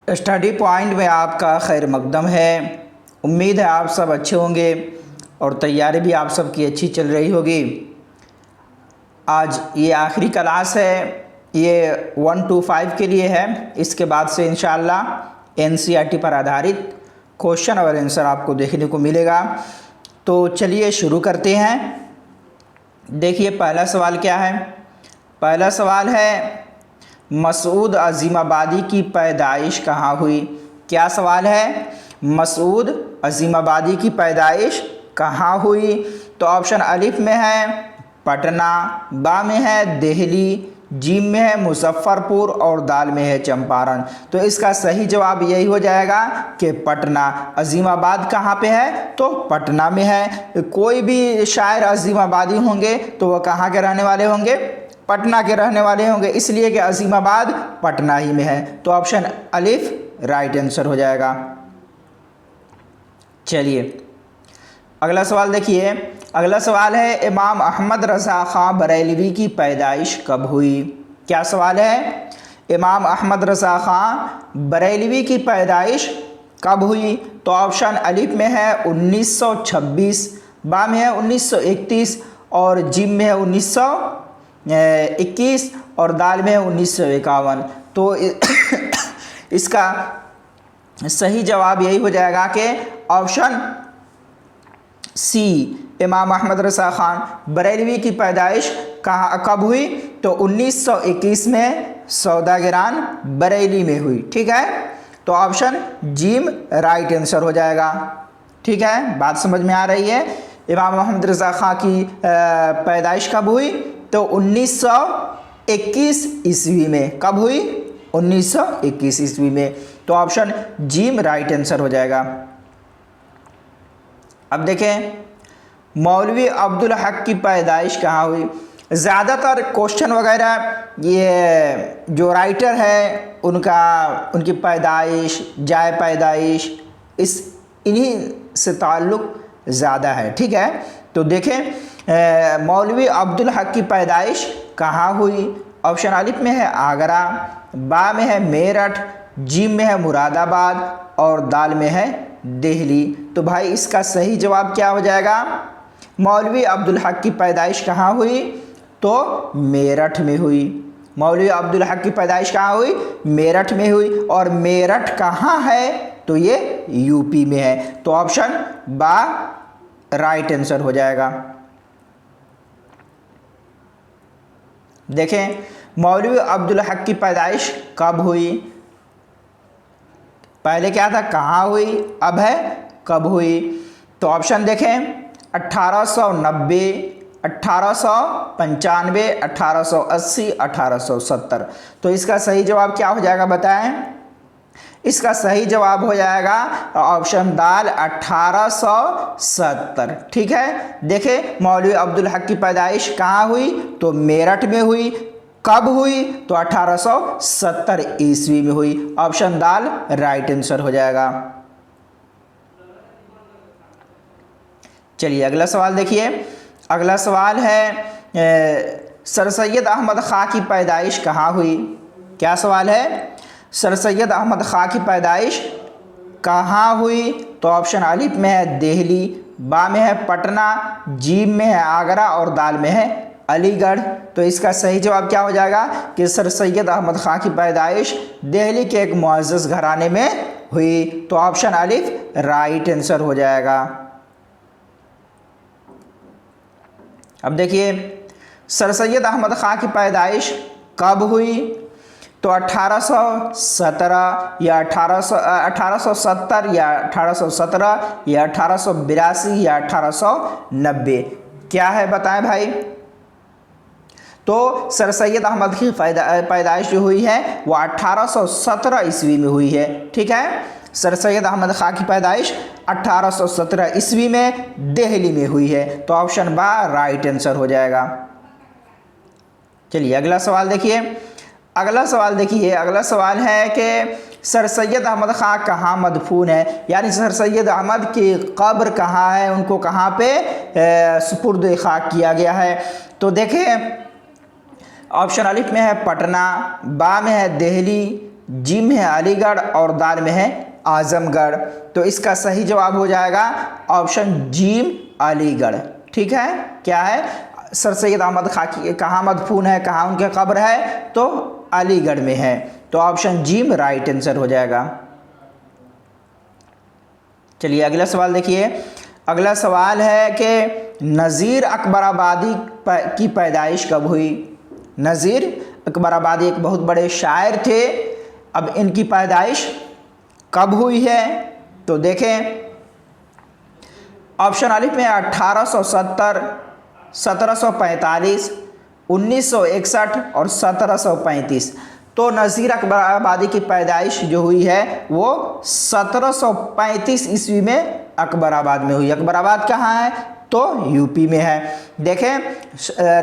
Study point में आपका खैर मकदम है। उम्मीद है आप सब अच्छे होंगे और तैयारी भी आप सबकी अच्छी चल रही होगी। आज ये आखिरी क्लास है, ये 1 to 5 के लिए है। इसके बाद से इंशाअल्लाह एनसीईआरटी पर आधारित क्वेश्चन और आंसर आपको देखने को मिलेगा। तो चलिए शुरू करते हैं। देखिए पहला सवाल क्या है। पहला सवाल है मसूद अज़ीमाबादी की पैदाइश कहाँ हुई। क्या सवाल है, मसूद अज़ीमाबादी की पैदाइश कहाँ हुई। तो ऑप्शन अलिफ में है पटना, बा में है दिल्ली, जीम में है मुजफ्फरपुर और दाल में है चंपारण। तो इसका सही जवाब यही हो जाएगा कि पटना। अज़ीमाबाद कहाँ पे है, तो पटना में है। कोई भी शायर अज़ीमाबादी होंगे तो वह कहाँ के रहने वाले होंगे, पटना के रहने वाले होंगे, इसलिए कि अज़ीमाबाद पटना ही में है। तो ऑप्शन अलिफ राइट आंसर हो जाएगा। चलिए अगला सवाल देखिए। अगला सवाल है इमाम अहमद रज़ा ख़ां बरेलवी की पैदाइश कब हुई। क्या सवाल है, इमाम अहमद रज़ा ख़ां बरेलवी की पैदाइश कब हुई। तो ऑप्शन अलिफ में है 1926, बा में है 1931 और जिम में है 1921 और दाल में है 1951। तो इसका सही जवाब यही हो जाएगा कि ऑप्शन सी, इमाम अहमद रज़ा ख़ान बरेलवी की पैदाइश कब हुई। तो 1921 में सौदागरान बरेली में हुई। ठीक है, तो ऑप्शन जिम राइट आंसर हो जाएगा। ठीक है, बात समझ में आ रही है। इमाम अहमद रज़ा ख़ान की पैदाइश कब हुई, तो 1921 ईस्वी में। कब हुई, 1921 ईस्वी में। तो ऑप्शन जिम राइट आंसर हो जाएगा। अब देखें मौलवी अब्दुल हक की पैदाइश कहाँ हुई। ज़्यादातर क्वेश्चन वगैरह ये जो राइटर है उनकी पैदाइश, जाए पैदाइश, इन्हीं से ताल्लुक़ ज़्यादा है। ठीक है, तो देखें मौलवी अब्दुल हक की पैदाइश कहाँ हुई। ऑप्शन अलिफ में है आगरा, बा में है मेरठ, जीम में है मुरादाबाद और दाल में है दिल्ली। तो भाई इसका सही जवाब क्या हो जाएगा, मौलवी अब्दुल हक की पैदाइश कहाँ हुई, तो मेरठ में हुई। मौलवी अब्दुल हक की पैदाइश कहाँ हुई, मेरठ में हुई। और मेरठ कहाँ है, तो ये यूपी में है। तो ऑप्शन बा राइट आंसर हो जाएगा। देखें मौलवी अब्दुल हक की पैदाइश कब हुई। पहले क्या था, कहाँ हुई, अब है कब हुई। तो ऑप्शन देखें 1890, 1895, 1880, 1870। तो इसका सही जवाब क्या हो जाएगा बताएं। इसका सही जवाब हो जाएगा ऑप्शन दाल 1870। ठीक है, देखें मौलवी अब्दुल हक की पैदाइश कहाँ हुई, तो मेरठ में हुई। कब हुई, तो 1870 ईस्वी में हुई। ऑप्शन दाल राइट आंसर हो जाएगा। चलिए अगला सवाल देखिए। अगला सवाल है सर सैयद अहमद ख़ां की पैदाइश कहाँ हुई। क्या सवाल है, सर सैयद अहमद ख़ां की पैदाइश कहाँ हुई। तो ऑप्शन अलिफ में है दिल्ली, बा में है पटना, जीम में है आगरा और दाल में है अलीगढ़। तो इसका सही जवाब क्या हो जाएगा कि सर सैयद अहमद ख़ां की पैदाइश दिल्ली के एक मुअज़्ज़ज़ घराने में हुई। तो ऑप्शन अलिफ राइट आंसर हो जाएगा। अब देखिए सर सैयद अहमद ख़ां की पैदाइश कब हुई। तो 1817 या 1870 या 1817 या 1882 या 1890। क्या है बताएं भाई। तो सर सैयद अहमद की पैदाइश जो हुई है वो 1817 ईस्वी में हुई है। ठीक है, सर सैयद अहमद ख़ां की पैदाइश 1817 ईस्वी में दिल्ली में हुई है। तो ऑप्शन बा राइट आंसर हो जाएगा। चलिए अगला सवाल देखिए। अगला सवाल देखिए, अगला सवाल है कि सर सैयद अहमद ख़ां कहाँ मदफून है, यानी सर सैयद अहमद की कब्र कहाँ है, उनको कहाँ पे सुपुर्द खाक किया गया है। तो देखें ऑप्शन अलिफ में है पटना, बा में है दिल्ली, जीम में है अलीगढ़ और दाल में है आजमगढ़। तो इसका सही जवाब हो जाएगा ऑप्शन जीम अलीगढ़। ठीक है, क्या है, सर सैयद अहमद खाकी कहाँ मदफून है, कहाँ उनके कब्र है, तो अलीगढ़ में है। तो ऑप्शन जीम राइट आंसर हो जाएगा। चलिए अगला सवाल देखिए। अगला सवाल है कि नज़ीर अकबराबादी की पैदाइश कब हुई। नज़ीर अकबराबादी एक बहुत बड़े शायर थे। अब इनकी पैदाइश कब हुई है, तो देखें ऑप्शन अलिफ में 1870, 1745, 1961 और 1735। तो नज़ीर अकबराबादी की पैदाइश जो हुई है वो 1735 ईस्वी में अकबराबाद में हुई। अकबराबाद कहाँ है, तो यूपी में है। देखें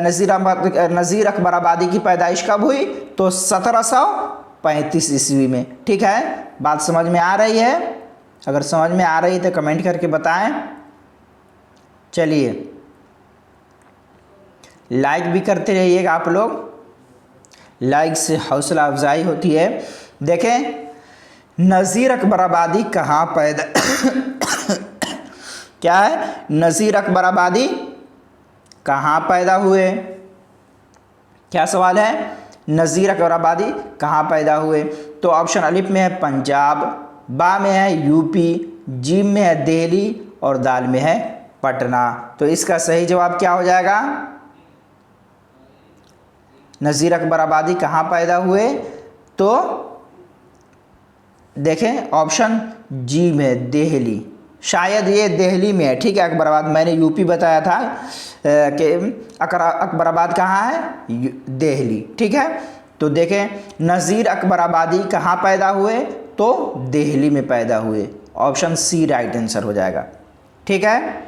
नज़ीर अकबराबादी की पैदाइश कब हुई, तो 1735 ईस्वी में। ठीक है, बात समझ में आ रही है? अगर समझ में आ रही है तो कमेंट करके बताएं। चलिए लाइक भी करते रहिएगा आप लोग, लाइक से हौसला अफजाई होती है। देखें नज़ीर अकबराबादी कहाँ पैदा क्या है, नज़ीर अकबराबादी कहाँ पैदा हुए, क्या सवाल है, नज़ीर अकबराबादी कहाँ पैदा हुए। तो ऑप्शन अलिफ में है पंजाब, बा में है यूपी, जीम में है दिल्ली और दाल में है पटना। तो इसका सही जवाब क्या हो जाएगा, नज़ीर अकबराबादी कहाँ पैदा हुए, तो देखें ऑप्शन जी में दिल्ली, शायद ये दिल्ली में है। ठीक है, अकबराबाद मैंने यूपी बताया था कि अकबराबाद कहाँ है, दिल्ली। ठीक है, तो देखें नज़ीर अकबराबादी कहाँ पैदा हुए, तो दिल्ली में पैदा हुए। ऑप्शन सी राइट आंसर हो जाएगा। ठीक है,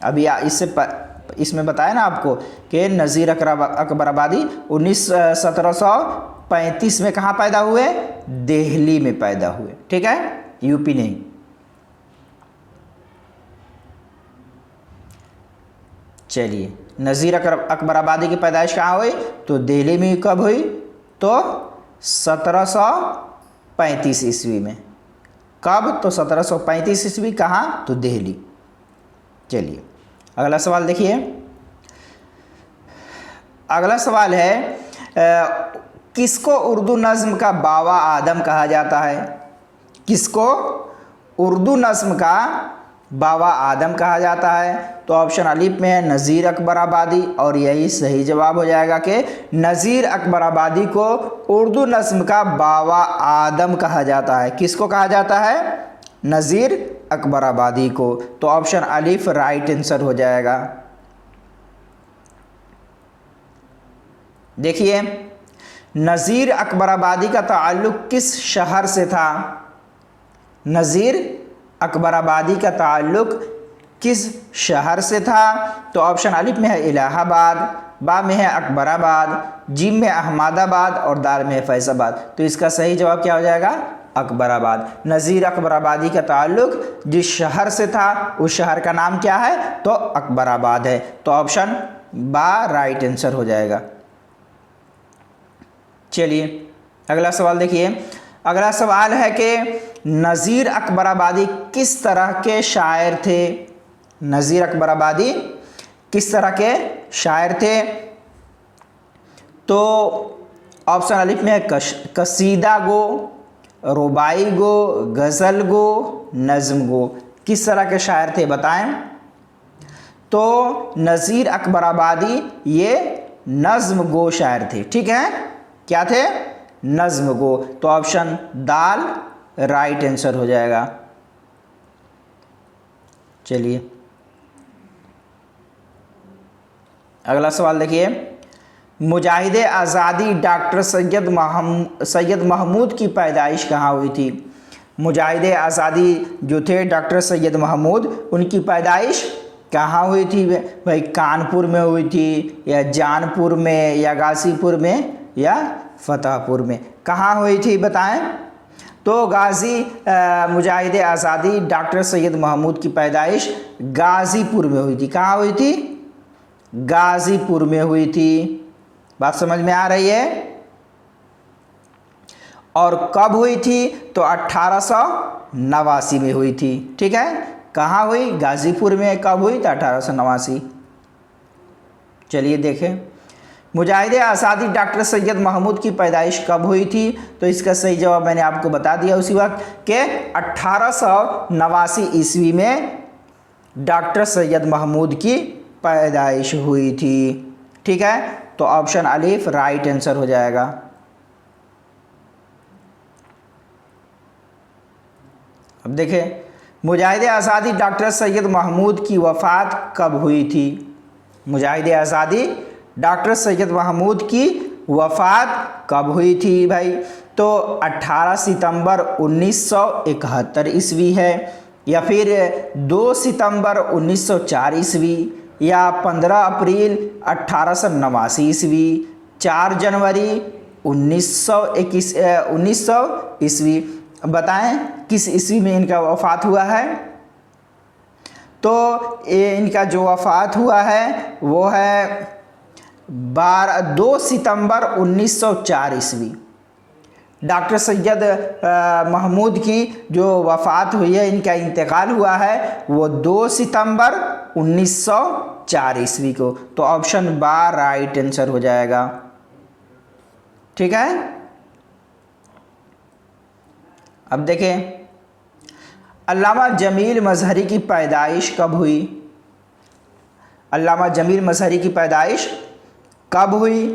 अभी इसमें बताया ना आपको कि नज़ीर अकबराबादी 1735 में कहाँ पैदा हुए, दिल्ली में पैदा हुए। ठीक है, यूपी नहीं। चलिए नज़ीर अकबराबादी की पैदाइश कहाँ हुई, तो दिल्ली में। कब हुई, तो 1735 ईस्वी में। कब, तो 1735 ईस्वी। कहाँ, तो दिल्ली। चलिए अगला सवाल देखिए। अगला सवाल है किसको उर्दू नज़्म का बाबा आदम कहा जाता है। किसको उर्दू नज़्म का बाबा आदम कहा जाता है। तो ऑप्शन अलिफ में है नज़ीर अकबराबादी और यही सही जवाब हो जाएगा कि नज़ीर अकबराबादी को उर्दू नज़्म का बाबा आदम कहा जाता है। किसको कहा जाता है, नज़ीर अकबराबादी को। तो ऑप्शन अलिफ राइट आंसर हो जाएगा। देखिए नज़ीर अकबराबादी का ताल्लुक़ किस शहर से था। नज़ीर अकबराबादी का ताल्लुक़ किस शहर से था। तो ऑप्शन अलिफ में है इलाहाबाद, बा में है अकबराबाद, जीम में अहमदाबाद और दाल में है फैज़ाबाद। तो इसका सही जवाब क्या हो जाएगा, अकबराबाद। नज़ीर अकबराबादी का ताल्लुक़ जिस शहर से था उस शहर का नाम क्या है, तो अकबराबाद है। तो ऑप्शन बा राइट आंसर हो जाएगा। चलिए अगला सवाल देखिए। अगला सवाल है कि नज़ीर अकबराबादी किस तरह के शायर थे। नज़ीर अकबराबादी किस तरह के शायर थे। तो ऑप्शन अलिफ में है कसीदा गो, रुबाई गो, गज़ल गो, नज़्म गो। किस तरह के शायर थे बताएं। तो नज़ीर अकबराबादी ये नज़्म गो शायर थे। ठीक है, क्या थे, नज़्म गो। तो ऑप्शन दाल राइट आंसर हो जाएगा। चलिए अगला सवाल देखिए। मुजाहिद आज़ादी डॉक्टर सैयद महमूद की पैदाइश कहाँ हुई थी। मुजाहिद आज़ादी जो थे डॉक्टर सैयद महमूद, उनकी पैदाइश कहाँ हुई थी भाई। कानपुर में हुई थी या जानपुर में या गाज़ीपुर में या फतेहपुर में। कहाँ हुई थी बताएं। तो मुजाहिद आज़ादी डॉक्टर सैयद महमूद की पैदाइश गाज़ीपुर में हुई थी। कहाँ हुई थी, गाज़ीपुर में हुई थी। बात समझ में आ रही है। और कब हुई थी? तो 1889 में हुई थी। ठीक है, कहाँ हुई? गाज़ीपुर में। कब हुई? तो 1889। चलिए देखें, मुजाहिदे आज़ादी डॉक्टर सैयद महमूद की पैदाइश कब हुई थी? तो इसका सही जवाब मैंने आपको बता दिया उसी वक्त के 1889 ईस्वी में डॉक्टर सैयद महमूद की पैदाइश हुई थी। ठीक है, तो ऑप्शन अलीफ राइट आंसर हो जाएगा। अब देखें, मुजाहिदे आज़ादी डॉक्टर सैयद महमूद की वफ़ात कब हुई थी? मुजाहिदे आज़ादी डॉक्टर सैयद महमूद की वफ़ात कब हुई थी भाई? तो 18 सितंबर 1971 ईस्वी है, या फिर 2 सितंबर 1904 ईस्वी, या 15 अप्रैल 1889 ईस्वी, 4 जनवरी 1900 ईस्वी। बताएं किस ईस्वी में इनका वफ़ात हुआ है? तो इनका जो वफ़ात हुआ है वो है 2 सितंबर 1904 ईस्वी। डॉक्टर सैयद महमूद की जो वफ़ात हुई है, इनका इंतकाल हुआ है, वो 2 सितंबर 1904 ईस्वी को। तो ऑप्शन बा राइट आंसर हो जाएगा। ठीक है, अब देखें, अल्लामा जमील मजहरी की पैदाइश कब हुई? अल्लामा जमील मजहरी की पैदाइश कब हुई?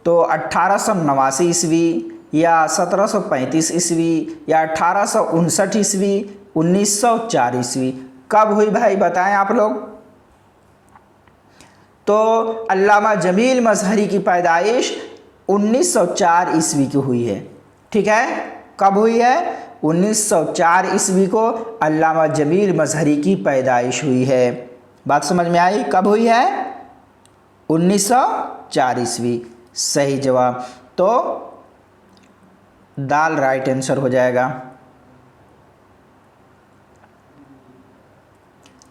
तो 1889 ईस्वी, या 1735 ईस्वी, या 1859 ईस्वी, 1904 ईस्वी। कब हुई भाई बताएं आप लोग? तो अल्लामा जमील मजहरी की पैदाइश 1904 ईस्वी की हुई है। ठीक है, कब हुई है? 1904 ईस्वी को अल्लामा जमील मजहरी की पैदाइश हुई है। बात समझ में आई? कब हुई है? 1904 ईस्वी। सही जवाब, तो दाल राइट आंसर हो जाएगा।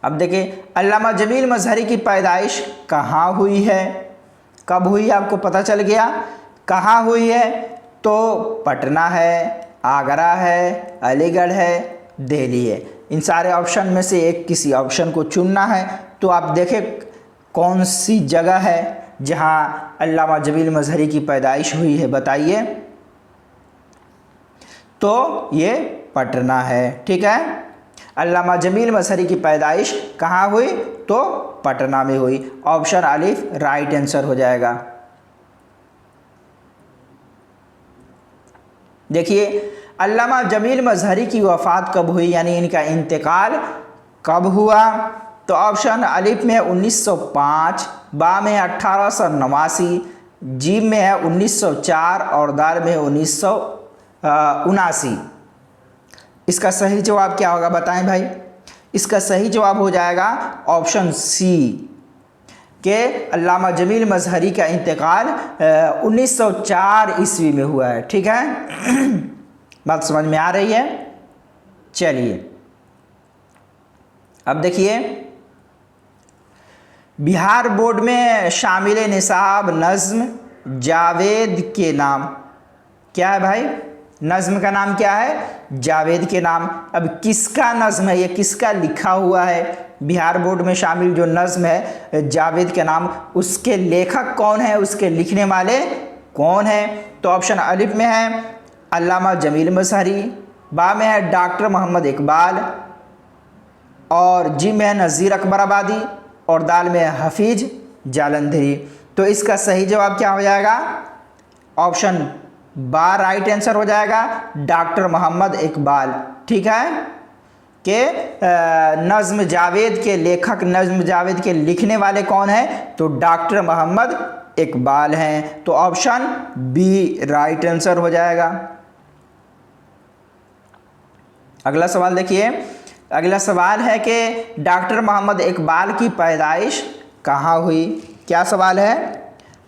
अब देखिए, अल्लामा जमील मजहरी की पैदाइश कहाँ हुई है? कब हुई आपको पता चल गया। कहाँ हुई है? तो पटना है, आगरा है, अलीगढ़ है, दिल्ली है। इन सारे ऑप्शन में से एक किसी ऑप्शन को चुनना है। तो आप देखें कौन सी जगह है जहाँ अल्लामा जमील मजहरी की पैदाइश हुई है, बताइए। तो ये पटना है। ठीक है, अल्लामा जमील मजहरी की पैदाइश कहाँ हुई? तो पटना में हुई। ऑप्शन अलीफ राइट आंसर हो जाएगा। देखिए, अल्लामा जमील मजहरी की वफ़ात कब हुई, यानी इनका इंतकाल कब हुआ? तो ऑप्शन अलिफ में है 1905, बा में है 1889, जीम में है 1904 और दाल में है 1979। इसका सही जवाब क्या होगा बताएं भाई? इसका सही जवाब हो जाएगा ऑप्शन सी के अल्लामा जमील मजहरी का इंतकाल 1904 ईस्वी में हुआ है। ठीक है, बात समझ में आ रही है? चलिए अब देखिए, बिहार बोर्ड में शामिल निसाब नज़्म जावेद के नाम क्या है भाई? नज़्म का नाम क्या है? जावेद के नाम। अब किसका नज़्म है, ये किसका लिखा हुआ है? बिहार बोर्ड में शामिल जो नज़्म है जावेद के नाम, उसके लेखक कौन है, उसके लिखने वाले कौन है? तो ऑप्शन अलिफ में है अल्लामा जमील मजहरी, बा में है डॉक्टर मोहम्मद इकबाल, और जी में है नज़ीर अकबर आबादी, और दाल में है हफीज जालंधरी। तो इसका सही जवाब क्या हो जाएगा? ऑप्शन बा राइट आंसर हो जाएगा, डॉक्टर मोहम्मद इकबाल। ठीक है, के नज़्म जावेद के लेखक, नज़्म जावेद के लिखने वाले कौन है? तो डॉक्टर मोहम्मद इकबाल हैं। तो ऑप्शन बी राइट आंसर हो जाएगा। अगला सवाल देखिए, अगला सवाल है कि डॉक्टर मोहम्मद इकबाल की पैदाइश कहाँ हुई? क्या सवाल है?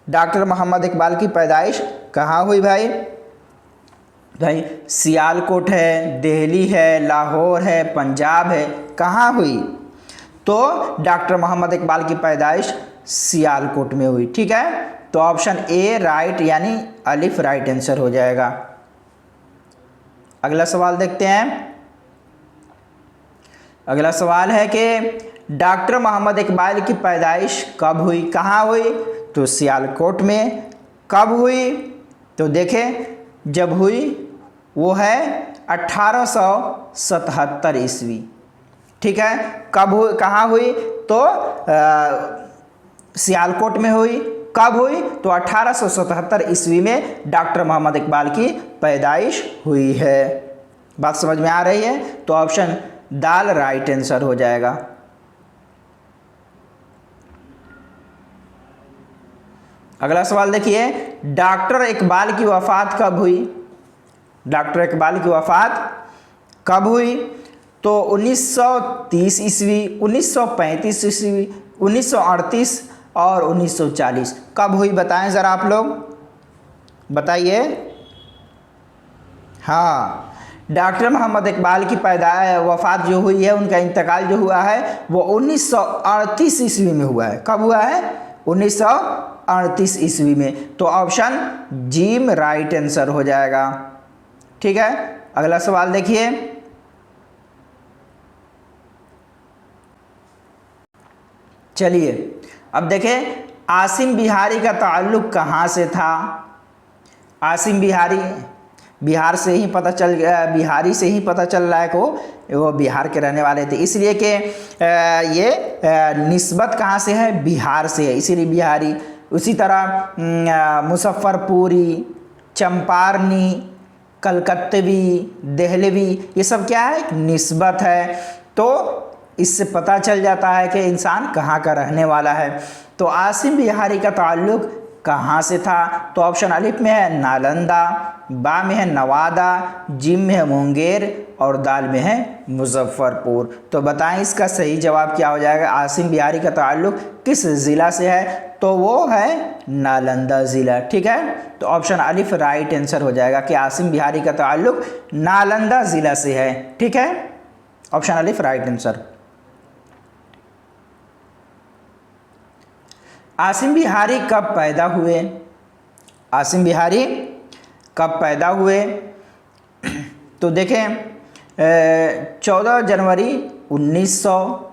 डॉक्टर मोहम्मद इकबाल की पैदाइश कहाँ हुई भाई? भाई सियालकोट है, दिल्ली है, लाहौर है, पंजाब है, कहाँ हुई? तो डॉक्टर मोहम्मद इकबाल की पैदाइश सियालकोट में हुई। ठीक है, तो ऑप्शन ए राइट यानी अलिफ राइट आंसर हो जाएगा। अगला सवाल देखते हैं। अगला सवाल है कि डॉक्टर मोहम्मद इकबाल की पैदाइश कब हुई, कहाँ हुई? तो सियालकोट में। कब हुई? तो देखें, जब हुई वो है 1877 ईस्वी। ठीक है, कब हुई, कहाँ हुई? तो सियालकोट में हुई। कब हुई? तो 1877 ईस्वी में डॉक्टर मोहम्मद इकबाल की पैदाइश हुई है। बात समझ में आ रही है? तो ऑप्शन दाल राइट आंसर हो जाएगा। अगला सवाल देखिए, डॉक्टर इकबाल की वफ़ात कब हुई? डॉक्टर इकबाल की वफ़ात कब हुई? तो 1930 ईस्वी, 1935 ईस्वी, 1938 और 1940। कब हुई बताएं ज़रा आप लोग, बताइए। हाँ, डॉक्टर मोहम्मद इकबाल की वफ़ात जो हुई है, उनका इंतकाल जो हुआ है वो 1938 ईस्वी में हुआ है। कब हुआ है? 1938 ईस्वी में। तो ऑप्शन जीम राइट आंसर हो जाएगा। ठीक है, अगला सवाल देखिए। चलिए अब देखें, आसिम बिहारी का ताल्लुक़ कहाँ से था? आसिम बिहारी बिहार से ही पता चल गया, बिहारी से ही पता चल रहा है कि वो बिहार के रहने वाले थे, इसलिए कि ये निस्बत कहाँ से है? बिहार से है, इसीलिए बिहारी। उसी तरह मुजफ्फरपुरी, चंपारनी, कलकत्तवी, देहलवी, ये सब क्या है? निस्बत है। तो इससे पता चल जाता है कि इंसान कहाँ का रहने वाला है। तो आसिम बिहारी का ताल्लुक़ कहाँ से था? तो ऑप्शन अलिफ में है नालंदा, बा में है नवादा, जिम में है मुंगेर और दाल में है मुजफ्फरपुर। तो बताएं इसका सही जवाब क्या हो जाएगा? आसिम बिहारी का ताल्लुक़ किस ज़िला से है? तो वो है नालंदा ज़िला। ठीक है, तो ऑप्शन अलिफ राइट आंसर हो जाएगा कि आसिम बिहारी का ताल्लुक़ नालंदा ज़िला से है। ठीक है, ऑप्शन अलिफ राइट आंसर। आसिम बिहारी कब पैदा हुए? आसिम बिहारी कब पैदा हुए? तो देखें, 14 जनवरी 1900,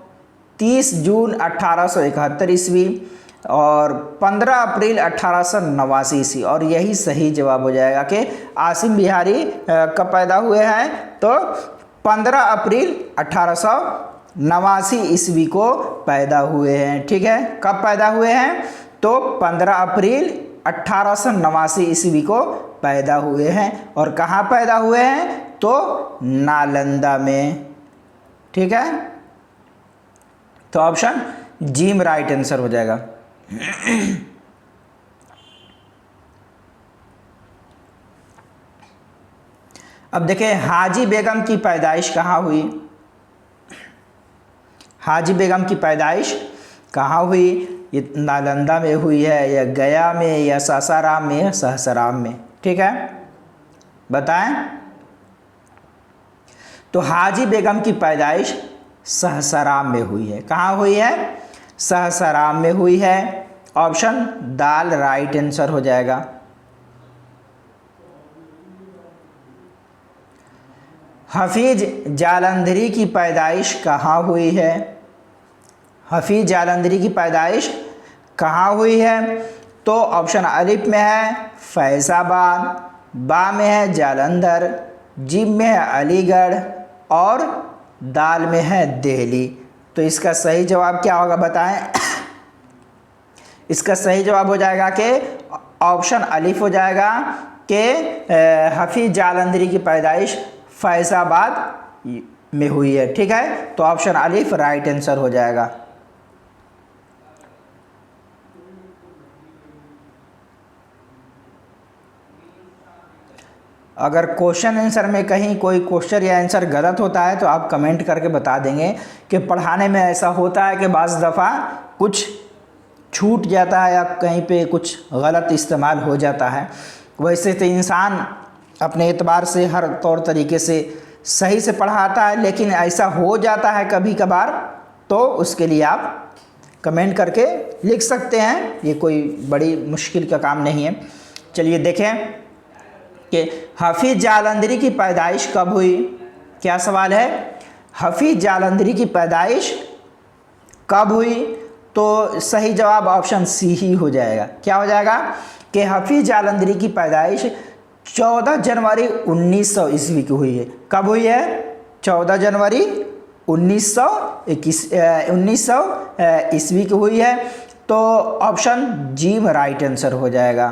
30 जून 1871 ईस्वी और 15 अप्रैल 1889 ईस्वी। और यही सही जवाब हो जाएगा कि आसिम बिहारी कब पैदा हुए हैं? तो 15 अप्रैल 1889 ईस्वी को पैदा हुए हैं। ठीक है, कब पैदा हुए हैं? तो 15 अप्रैल 1889 ईस्वी को पैदा हुए हैं। और कहाँ पैदा हुए हैं? तो नालंदा में। ठीक है, तो ऑप्शन जीम राइट आंसर हो जाएगा। अब देखें, हाजी बेगम की पैदाइश कहाँ हुई? हाजी बेगम की पैदाइश कहाँ हुई? ये नालंदा में हुई है या गया में या सासाराम में या सहसराम में? ठीक है, बताएं। तो हाजी बेगम की पैदाइश सहसराम में हुई है। कहाँ हुई है? सहसराम में हुई है। ऑप्शन दाल राइट आंसर हो जाएगा। हफीज जालंधरी की पैदाइश कहाँ हुई है? हफीज जालंधरी की पैदाइश कहाँ हुई है? तो ऑप्शन अलिफ में है फैज़ाबाद, बा में है जालंधर, जिम में है अलीगढ़ और दाल में है दिल्ली। तो इसका सही जवाब क्या होगा बताएं? इसका सही जवाब हो जाएगा कि ऑप्शन अलिफ हो जाएगा कि हफीज जालंधरी की पैदाइश फैज़ाबाद में हुई है। ठीक है, तो ऑप्शन अलिफ राइट आंसर हो जाएगा। अगर क्वेश्चन आंसर में कहीं कोई क्वेश्चन या आंसर गलत होता है तो आप कमेंट करके बता देंगे कि पढ़ाने में ऐसा होता है कि बाज़ दफ़ा कुछ छूट जाता है या कहीं पे कुछ गलत इस्तेमाल हो जाता है। वैसे तो इंसान अपने एतबार से हर तौर तरीके से सही से पढ़ाता है, लेकिन ऐसा हो जाता है कभी कभार, तो उसके लिए आप कमेंट करके लिख सकते हैं। ये कोई बड़ी मुश्किल का काम नहीं है। चलिए देखें, कि हफीज जालंधरी की पैदाइश कब हुई। क्या सवाल है, हफीज जालंधरी की पैदाइश कब हुई। तो सही जवाब ऑप्शन सी ही हो जाएगा। क्या हो जाएगा कि हफीज जालंधरी की पैदाइश 14 जनवरी 1900 ईस्वी की हुई है। कब हुई है, 14 जनवरी 1900 ईस्वी की हुई है। तो ऑप्शन जी में राइट आंसर हो जाएगा।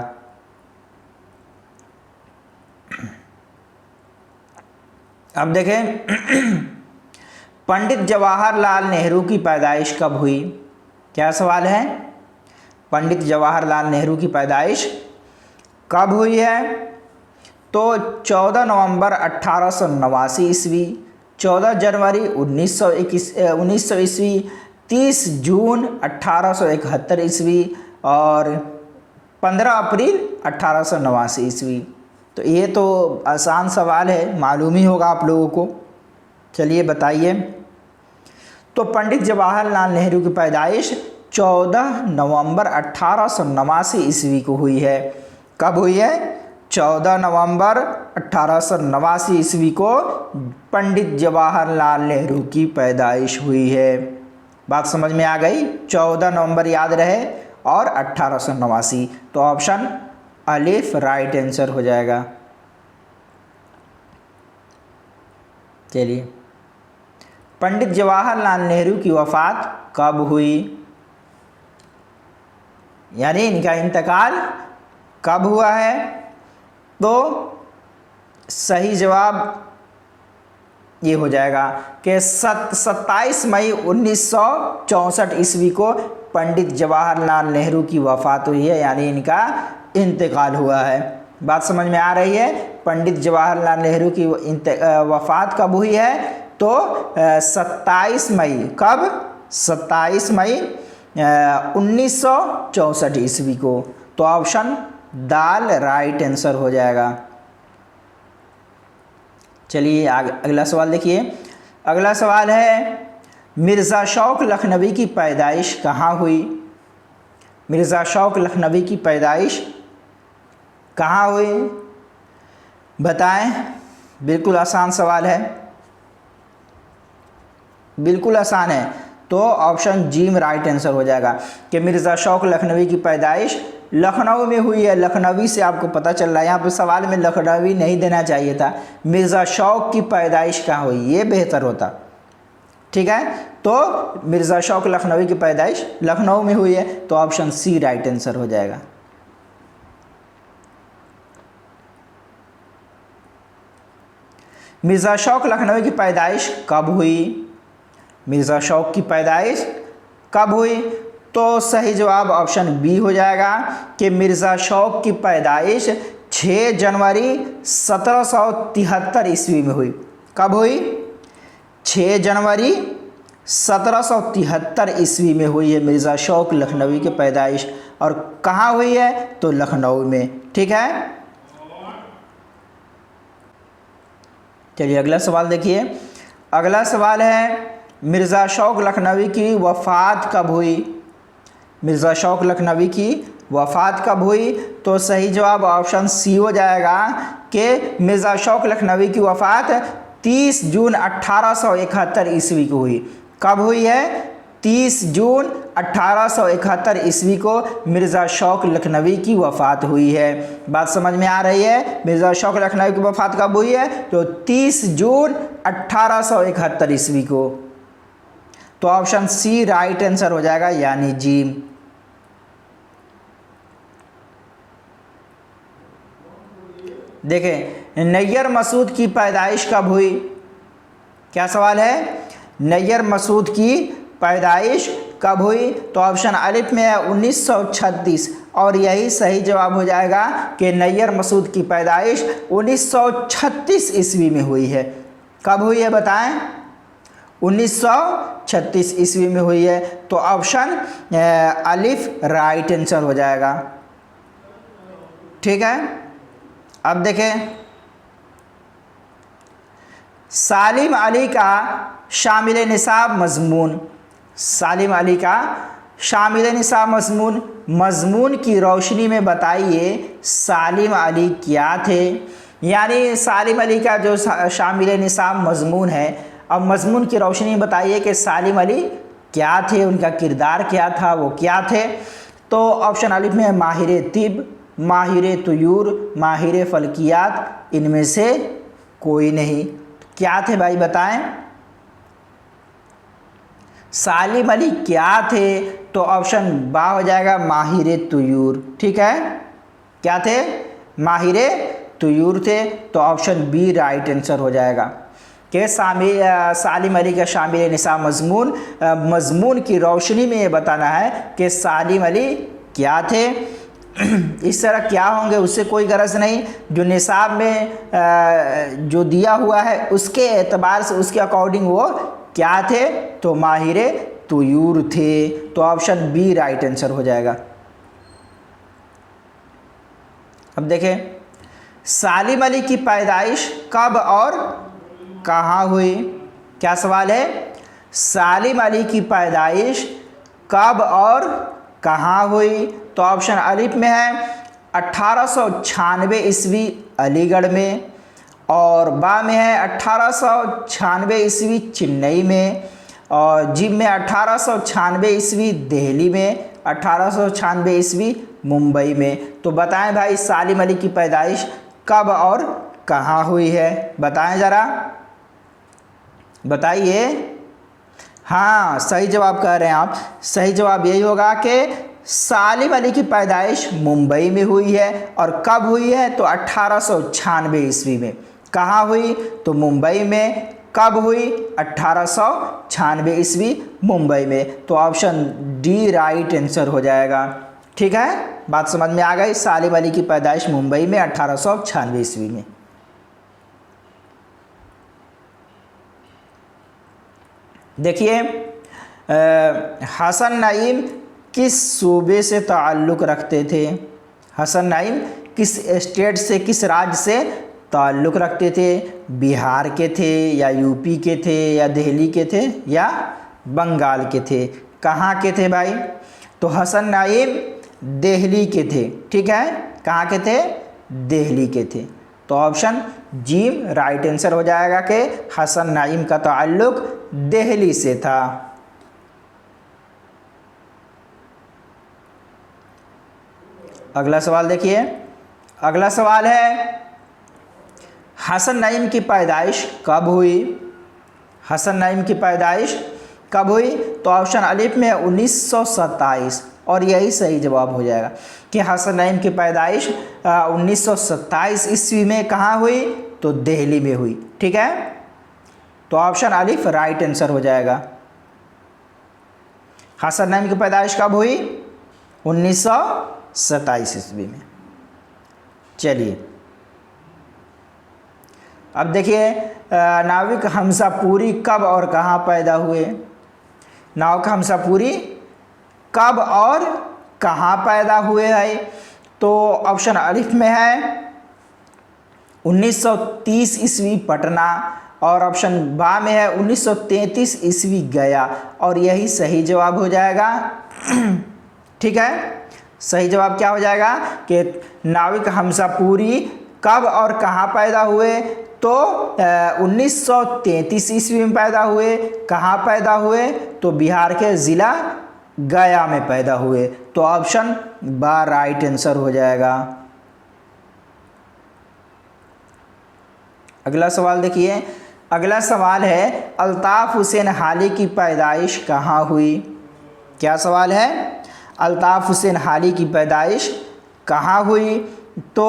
अब देखें पंडित जवाहरलाल नेहरू की पैदाइश कब हुई। क्या सवाल है, पंडित जवाहरलाल नेहरू की पैदाइश कब हुई है। तो 14 नवंबर 1889 ईस्वी, 14 जनवरी 1900 ईस्वी, 30 जून 1871 ईस्वी और 15 अप्रैल 1889 ईस्वी। तो ये तो आसान सवाल है, मालूम ही होगा आप लोगों को। चलिए बताइए। तो पंडित जवाहरलाल नेहरू की पैदाइश 14 नवंबर 1889 ईस्वी को हुई है। कब हुई है, 14 नवंबर 1889 ईस्वी को पंडित जवाहरलाल नेहरू की पैदाइश हुई है। बात समझ में आ गई। 14 नवंबर याद रहे और 1889। तो ऑप्शन अलिफ राइट आंसर हो जाएगा। चलिए, पंडित जवाहरलाल नेहरू की वफ़ात कब हुई, यानी इनका इंतकाल कब हुआ है। तो सही जवाब ये हो जाएगा कि 27 मई 1964 ईस्वी को पंडित जवाहरलाल नेहरू की वफ़ात हुई है, यानी इनका इंतकाल हुआ है। बात समझ में आ रही है। पंडित जवाहरलाल नेहरू की वफ़ात कब हुई है। तो 27 मई, कब, 27 मई 1964 ईस्वी को। तो ऑप्शन दाल राइट आंसर हो जाएगा। चलिए अगला सवाल देखिए। अगला सवाल है मिर्ज़ा शौक लखनवी की पैदाइश कहाँ हुई। मिर्ज़ा शौक लखनवी की पैदाइश कहाँ हुई, बताएं। बिल्कुल आसान सवाल है, बिल्कुल आसान है। तो ऑप्शन जी में राइट आंसर हो जाएगा कि मिर्ज़ा शौक लखनवी की पैदाइश लखनऊ में हुई है। लखनवी से आपको पता चल रहा है, यहाँ पे सवाल में लखनवी नहीं देना चाहिए था, मिर्ज़ा शौक की पैदाइश कहाँ हुई, ये बेहतर होता। ठीक है, तो मिर्ज़ा शौक लखनवी की पैदाइश लखनऊ में हुई है। तो ऑप्शन सी राइट आंसर हो जाएगा। मिर्ज़ा शौक लखनवी की पैदाइश कब हुई। मिर्ज़ा शौक की पैदाइश कब हुई। तो सही जवाब ऑप्शन बी हो जाएगा कि मिर्ज़ा शौक की पैदाइश 6 जनवरी 1773 ईस्वी में हुई। कब हुई, 6 जनवरी 1773 ईस्वी में हुई है मिर्ज़ा शौक लखनवी की पैदाइश। और कहाँ हुई है, तो लखनऊ में। ठीक है, चलिए अगला सवाल देखिए। अगला सवाल है मिर्ज़ा शौक लखनवी की वफ़ात कब हुई। मिर्ज़ा शौक लखनवी की वफ़ात कब हुई। तो सही जवाब ऑप्शन सी हो जाएगा कि मिर्ज़ा शौक लखनवी की वफ़ात 30 जून 1871 ईस्वी को हुई। कब हुई है, 30 जून 1871 ईस्वी को मिर्ज़ा शौक लखनवी की वफ़ात हुई है। बात समझ में आ रही है। मिर्ज़ा शौक लखनवी की वफ़ात कब हुई है, तो 30 जून 1871 ईस्वी को। तो ऑप्शन सी राइट आंसर हो जाएगा, यानी जी। देखें, नैयर मसूद की पैदाइश कब हुई। क्या सवाल है, नैयर मसूद की पैदाइश कब हुई। तो ऑप्शन अलिफ में है 1936 और यही सही जवाब हो जाएगा कि नैयर मसूद की पैदाइश 1936 ईस्वी में हुई है। कब हुई है बताएं, 1936 ईस्वी में हुई है। तो ऑप्शन अलिफ राइट आंसर हो जाएगा। ठीक है, अब देखें सालिम अली का शामिल निसाब मज़मून। सालिम अली का शामिल निसाब मज़मून की रोशनी में बताइए सालिम अली क्या थे। यानी सालिम अली का जो शामिल निसाब मजमून है। अब मजमून की रोशनी में बताइए कि सालिम अली क्या थे, उनका किरदार क्या था, वो क्या थे। तो ऑप्शन अलिफ में है माहिर तिब, माहिर तुयूर, माहिर फल्कियात, इनमें से कोई नहीं। क्या थे भाई बताएं, सालिम अली क्या थे? तो ऑप्शन बा हो जाएगा माहिर तुयूर। ठीक है, क्या थे? माहिर तुयूर थे। तो ऑप्शन बी राइट आंसर हो जाएगा कि सालिम अली का शामिल निसाब मजमून की रोशनी में ये बताना है कि सालिम अली क्या थे। इस तरह क्या होंगे उससे कोई गरज नहीं, जो निसाब में जो दिया हुआ है उसके एतबार से, उसके अकॉर्डिंग वो क्या थे? तो माहिर तुयूर थे। तो ऑप्शन बी राइट आंसर हो जाएगा। अब देखें, सालिम अली की पैदाइश कब और कहाँ हुई? क्या सवाल है? सालिम अली की पैदाइश कब और कहाँ हुई? तो ऑप्शन अलिफ में है 1896 ईस्वी अलीगढ़ में, और बा में है 1896 ईस्वी चेन्नई में, और जी में 1896 ईस्वी दिल्ली में, 1896 ईस्वी मुंबई में। तो बताएं भाई सालिम अली की पैदाइश कब और कहाँ हुई है? बताएं ज़रा, बताइए। हाँ, सही जवाब कह रहे हैं आप। सही जवाब यही होगा कि सालिम अली की पैदाइश मुंबई में हुई है। और कब हुई है? तो 1896 ईस्वी में। कहाँ हुई? तो मुंबई में। कब हुई? 1896 ईस्वी मुंबई में। तो ऑप्शन डी राइट आंसर हो जाएगा। ठीक है, बात समझ में आ गई। सालिम अली की पैदाइश मुंबई में 1896 ईस्वी में। देखिए, हसन नईम किस सूबे से ताल्लुक़ रखते थे? हसन नईम किस स्टेट से, किस राज्य से ताल्लुक़ रखते थे? बिहार के थे, या यूपी के थे, या दिल्ली के थे, या बंगाल के थे? कहाँ के थे भाई? तो हसन नईम दिल्ली के थे। ठीक है, कहाँ के थे? दिल्ली के थे। तो ऑप्शन जी राइट आंसर हो जाएगा कि हसन नईम का ताल्लुक़ दिल्ली से था। अगला सवाल देखिए। अगला सवाल है, हसन नईम की पैदाइश कब हुई? हसन नईम की पैदाइश कब हुई? तो ऑप्शन अलिफ में 1927, और यही सही जवाब हो जाएगा कि हसन नईम की पैदाइश 1927 ईस्वी में कहाँ हुई? तो दिल्ली में हुई। ठीक है, तो ऑप्शन अलिफ राइट आंसर हो जाएगा। हसन नईम की पैदाइश कब हुई? 1927 ईस्वी में। चलिए, अब देखिए, नाविक हमसापुरी कब और कहाँ पैदा हुए? नाविक हमसापुरी कब और कहाँ पैदा हुए है? तो ऑप्शन अलिफ में है 1930 ईस्वी पटना, और ऑप्शन बा में है 1933 ईस्वी गया, और यही सही जवाब हो जाएगा। ठीक है, सही जवाब क्या हो जाएगा कि नाविक हमसापुरी कब और कहाँ पैदा हुए? तो 1933 ईस्वी में पैदा हुए। कहाँ पैदा हुए? तो बिहार के ज़िला गया में पैदा हुए। तो ऑप्शन बा राइट आंसर हो जाएगा। अगला सवाल देखिए। अगला सवाल है, अल्ताफ़ हुसैन हाली की पैदाइश कहाँ हुई? क्या सवाल है? अल्ताफ़ हुसैन हाली की पैदाइश कहाँ हुई? तो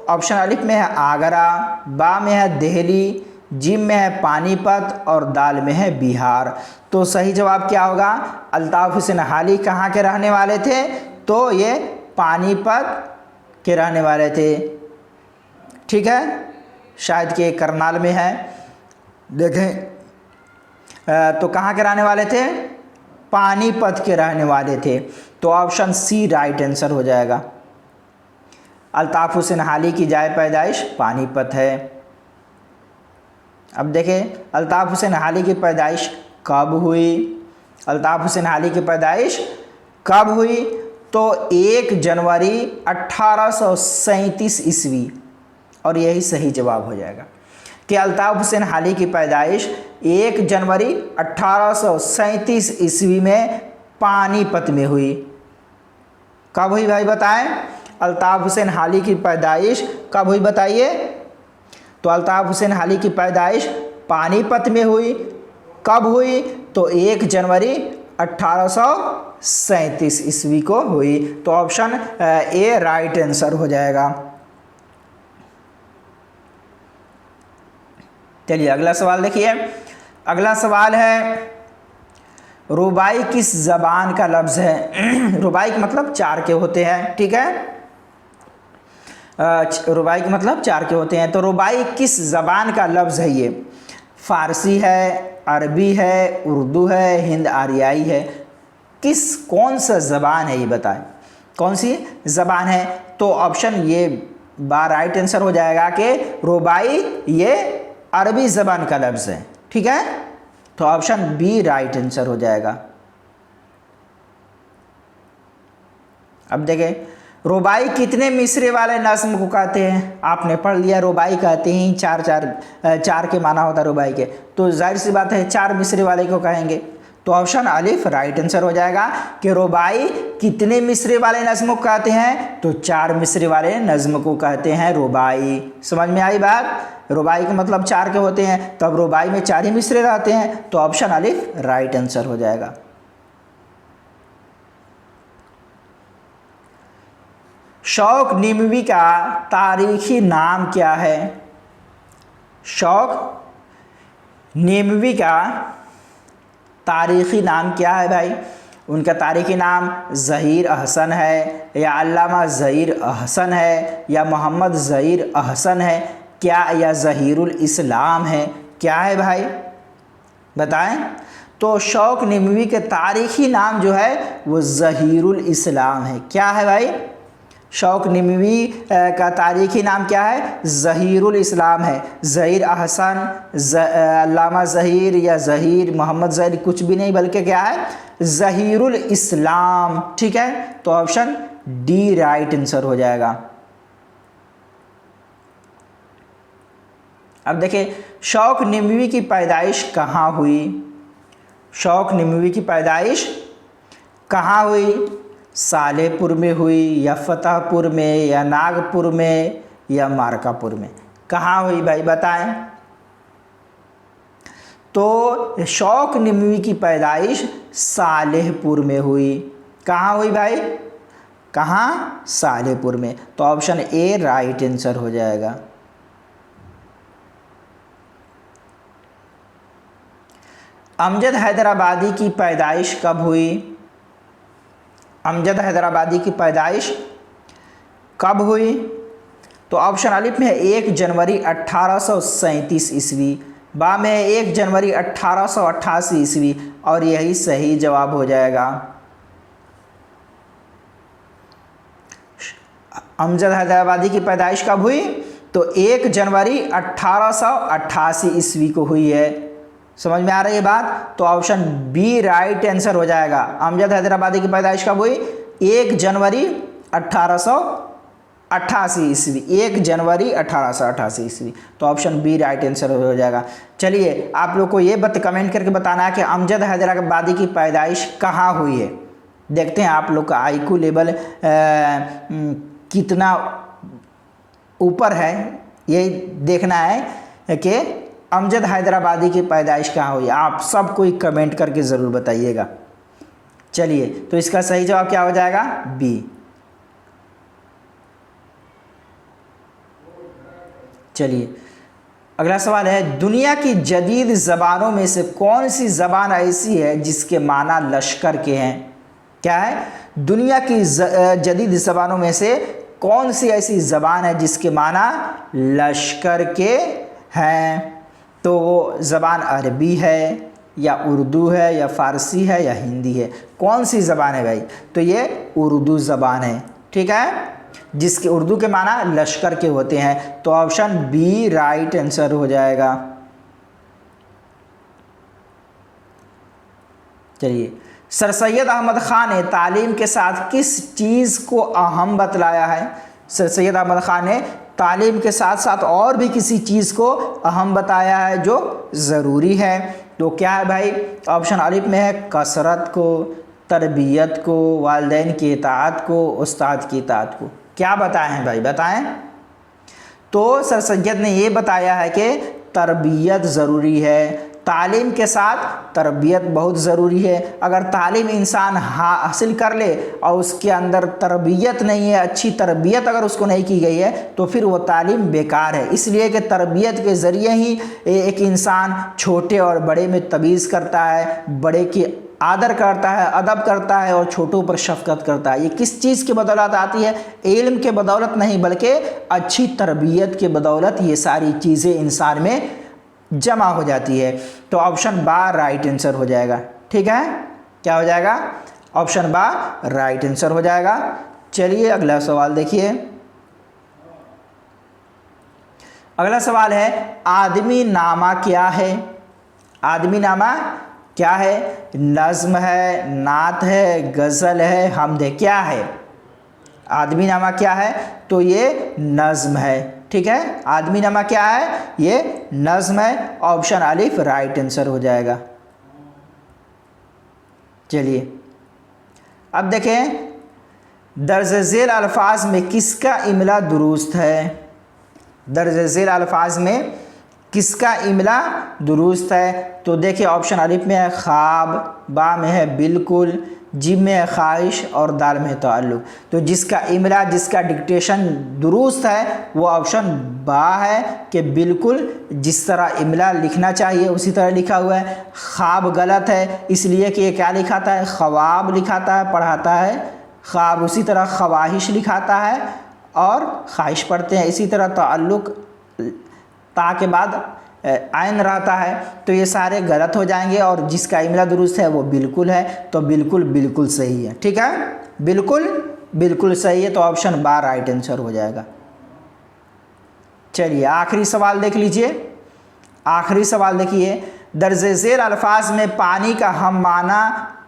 ऑप्शन अलिफ में है आगरा, बा में है दिल्ली, जिम में है पानीपत, और दाल में है बिहार। तो सही जवाब क्या होगा? अल्ताफ़ हुसैन हाली कहाँ के रहने वाले थे? तो ये पानीपत के रहने वाले थे। ठीक है, शायद कि करनाल में है, देखें। तो कहाँ के रहने वाले थे? पानीपत के रहने वाले थे। तो ऑप्शन सी राइट आंसर हो जाएगा। अल्ताफ़ हुसैन हाली की जाए पैदाइश पानीपत है। अब देखें, अल्ताफ़ हुसैन हाली की पैदाइश कब हुई? अल्ताफ़ हुसैन हाली की पैदाइश कब हुई? तो 1 जनवरी 1837 ईस्वी, और यही सही जवाब हो जाएगा कि अल्ताफ़ हुसैन हाली की पैदाइश 1 जनवरी 1837 ईस्वी में पानीपत में हुई। कब हुई भाई बताएं? अल्ताफ़ हुसैन हाली की पैदाइश कब हुई बताइए? तो अल्ताफ़ हुसैन हाली की पैदाइश पानीपत में हुई। कब हुई? तो 1 जनवरी 1837 ईस्वी को हुई। तो ऑप्शन ए राइट आंसर हो जाएगा। चलिए अगला सवाल देखिए। अगला सवाल है रुबाई किस ज़बान का लफ्ज़ है? रुबाई का मतलब 4 के होते हैं, ठीक है। रुबाई का मतलब 4 के होते हैं। तो रुबाई किस ज़बान का लफ्ज़ है? ये फ़ारसी है, अरबी है, उर्दू है, हिंद आरियाई है। कौन सा ज़बान है ये बताएं, कौन सी ज़बान है? तो ऑप्शन ये राइट आंसर हो जाएगा कि रुबाई ये अरबी ज़बान का लफ्ज़ है, ठीक है। तो ऑप्शन बी राइट आंसर हो जाएगा। अब देखें रुबाई कितने मिसरे वाले नज़्म को कहते हैं? आपने पढ़ लिया रुबाई कहते हैं 4 के माना होता है रुबाई के, तो जाहिर सी बात है 4 मिसरे वाले को कहेंगे। तो ऑप्शन अलिफ राइट आंसर हो जाएगा कि रुबाई कितने मिसरे वाले नज़्म को कहते हैं? तो 4 मिसरे वाले नज़्म को कहते हैं रुबाई। समझ में आई बात? रुबाई का मतलब 4 के होते हैं, तब रुबाई में 4 ही मिसरे रहते हैं। तो ऑप्शन अलिफ राइट आंसर हो जाएगा। शौक निमवी का तारीखी नाम क्या है? शौक निमवी का तारीखी नाम क्या है भाई? उनका तारीखी नाम ज़हीर अहसन है, या अल्लामा ज़हीर अहसन है, या मोहम्मद ज़हीर अहसन है, क्या या ज़हीरुल इस्लाम है? क्या है भाई बताएं? तो शौक निमवी के तारीखी नाम जो है वो ज़हीरुल इस्लाम है। क्या है भाई? शौक निमवी का तारीखी नाम क्या है? ज़हीरुल इस्लाम है। ज़हीर अहसन, अल्लामा ज़हीर या ज़हीर मोहम्मद ज़हीर कुछ भी नहीं, बल्कि क्या है? ज़हीरुल इस्लाम, ठीक है। तो ऑप्शन डी राइट आंसर हो जाएगा। अब देखिए शौक निमवी की पैदाइश कहाँ हुई? शौक निमवी की पैदाइश कहाँ हुई? सालेहपुर में हुई, या फतेहपुर में, या नागपुर में, या मार्कापुर में? कहाँ हुई भाई बताएं? तो शौक निमवी की पैदाइश सालेहपुर में हुई। कहाँ हुई भाई? कहाँ? सालेहपुर में। तो ऑप्शन ए राइट आंसर हो जाएगा। अमजद हैदराबादी की पैदाइश कब हुई? अमजद हैदराबादी की पैदाइश कब हुई? तो ऑप्शन अलिफ में है 1 जनवरी 1837 ईस्वी, बा में है 1 जनवरी 1888 ईस्वी, और यही सही जवाब हो जाएगा। अमजद हैदराबादी की पैदाइश कब हुई? तो 1 जनवरी 1888 ईस्वी को हुई है। समझ में आ रही है बात? तो ऑप्शन बी राइट आंसर हो जाएगा। अमजद हैदराबादी की पैदाइश कब हुई? 1 जनवरी 1888 ईस्वी, 1 जनवरी 1888 ईस्वी। तो ऑप्शन बी राइट आंसर हो जाएगा। चलिए आप लोग को ये कमेंट करके बताना है कि अमजद हैदराबादी की पैदाइश कहाँ हुई है। देखते हैं आप लोग का आईक्यू लेवल कितना ऊपर है, यही देखना है कि अमजद हैदराबादी की पैदाइश कहाँ हुई। आप सब कोई कमेंट करके ज़रूर बताइएगा। चलिए तो इसका सही जवाब क्या हो जाएगा? बी। चलिए अगला सवाल है दुनिया की जदीद ज़बानों में से कौन सी ज़बान ऐसी है जिसके माना लश्कर के हैं? क्या है? दुनिया की जदीद ज़बानों में से कौन सी ऐसी ज़बान है जिसके माना लश्कर के हैं? तो वो ज़बान अरबी है, या उर्दू है, या फ़ारसी है, या हिंदी है? कौन सी ज़बान है भाई? तो ये उर्दू ज़बान है, ठीक है, जिसके उर्दू के माना लश्कर के होते हैं। तो ऑप्शन बी राइट आंसर हो जाएगा। चलिए सर सैयद अहमद ख़ान ने तालीम के साथ किस चीज़ को अहम बतलाया है? सर सैयद अहमद ख़ान ने तालीम के साथ साथ और भी किसी चीज़ को अहम बताया है जो ज़रूरी है। तो क्या है भाई? ऑप्शन अलिफ में है कसरत को, तरबियत को, वालिदैन की इताअत को, उस्ताद की इताअत को। क्या बताए हैं भाई? बताएं। तो सर सैयद ने ये बताया है कि तरबियत ज़रूरी है, तालीम के साथ तरबियत बहुत ज़रूरी है। अगर तालीम इंसान हासिल कर ले और उसके अंदर तरबियत नहीं है, अच्छी तरबियत अगर उसको नहीं की गई है, तो फिर वो तालीम बेकार है। इसलिए कि तरबियत के ज़रिए ही एक इंसान छोटे और बड़े में तमीज़ करता है, बड़े की आदर करता है, अदब करता है और छोटों पर शफ़क़त करता है। ये किस चीज़ की बदौलत आती है? इल्म के बदौलत नहीं, बल्कि अच्छी तरबियत के बदौलत ये सारी चीज़ें इंसान में जमा हो जाती है। तो ऑप्शन बा राइट आंसर हो जाएगा। ठीक है, क्या हो जाएगा? ऑप्शन बा राइट आंसर हो जाएगा। चलिए अगला सवाल देखिए। अगला सवाल है आदमी नामा क्या है? आदमी नामा क्या है? नज़्म है, नात है, गज़ल है, हमद है, क्या है? आदमी नामा क्या है? तो ये नज़्म है। ठीक है, आदमी नामा क्या है? ये नज़्म है। ऑप्शन अलिफ राइट आंसर हो जाएगा। चलिए अब देखें, दर्ज झेल अल्फाज में किसका इमला दुरुस्त है? दर्ज झेल अल्फाज में किसका इमला दुरुस्त है? तो देखिए ऑप्शन अलिफ में है ख्वाब, बा में है बिल्कुल, जिम में है ख्वाहिश और दाल में है ताल्लुक़। तो जिसका इमला, जिसका डिक्टेशन दुरुस्त है वो ऑप्शन बा है कि बिल्कुल जिस तरह इमला लिखना चाहिए उसी तरह लिखा हुआ है। ख्वाब गलत है, इसलिए कि ये क्या लिखाता है? ख्वाब लिखाता है, पढ़ाता है ख्वाब। उसी तरह ख्वाहिश लिखाता है और ख्वाहिश पढ़ते हैं। इसी तरह ताल्लुक़ ता के बाद आइन रहता है। तो ये सारे गलत हो जाएंगे और जिसका इमला दुरुस्त है वो बिल्कुल है। तो बिल्कुल बिल्कुल सही है। ठीक है, बिल्कुल बिल्कुल सही है। तो ऑप्शन बा राइट आंसर हो जाएगा। चलिए आखिरी सवाल देख लीजिए। आखिरी सवाल देखिए, दर्ज झेल अल्फाज में पानी का हम माना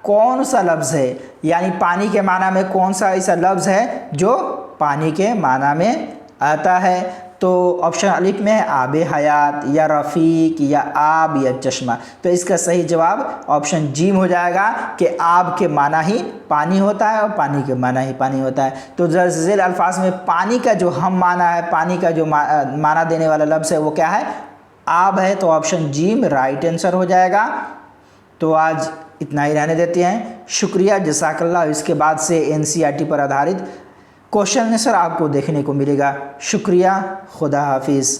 कौन सा लफ्ज़ है? यानी पानी के माना में कौन सा ऐसा लफ्ज़ है जो पानी के माना में आता है? तो ऑप्शन अलिफ में है आब हयात या रफ़ीक या आब या चश्मा। तो इसका सही जवाब ऑप्शन जीम हो जाएगा कि आब के माना ही पानी होता है और पानी के माना ही पानी होता है। तो दर्ज झेल अल्फाज में पानी का जो हम माना है, पानी का जो माना देने वाला लफ्ज़ है वो क्या है? आब है। तो ऑप्शन जीम राइट आंसर हो जाएगा। तो आज इतना ही रहने देते हैं। शुक्रिया, जज़ाकल्लाह। इसके बाद से एनसीईआरटी पर आधारित क्वेश्चन आंसर आपको देखने को मिलेगा। शुक्रिया, खुदा हाफिज़।